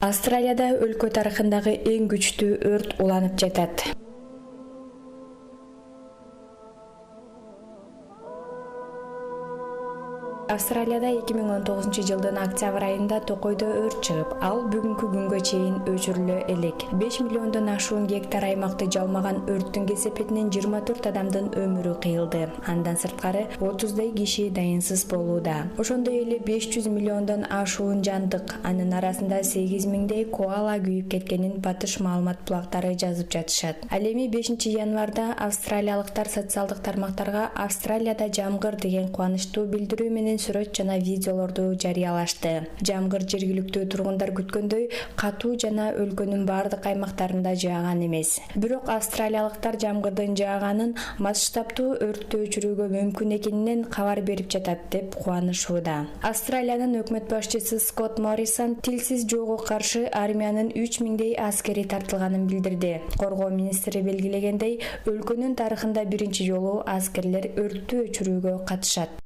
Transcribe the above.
Австралияда өлкө тарыхындагы эң күчтүү өрт уланып жатат. Австралияда 2019 жылдын октябрь айында токойдо өрт чыгып, ал бүгүнкү күнгө чейин өчүрүлө элек. 5 миллиондон ашуун гектар аймакты жалмаган өрттүн кесепетинен 24 адамдын өмүрү кыйылды. Андан сырткары 30дай киши дайынсыз болууда. Ошондой эле 500 миллиондон ашуун жандык, анын арасында 8 миңдей коала күйүп кеткенин батыш маалымат булагдары жазып жатышат. Ал эми 5 январда австралиялыктар социалдык тармактарга Австралияда жамгыр деген кубанычтуу билдирүү менен сүрөт жана видеолорду жарыялашты. Жамгыр жергиликтүү тургундар күткөндөй катуу жана өлкөнүн бардык аймактарында жааган эмес. Бирок австралиялыктар жамгырдын жааганын масштабтуу өрттү өчүрүүгө мүмкүн экенинен кабар берип жатат деп кубанышууда. Австралиянын өкмөт башчысы Скотт Моррисон тилсиз жоого каршы армиянын 3 миңдей аскери тартылганын билдирди. Коргоо министри белгилегендей, өлкөнүн тарыхында биринчи жолу аскерлер өрттү өчүрүүгө катышат.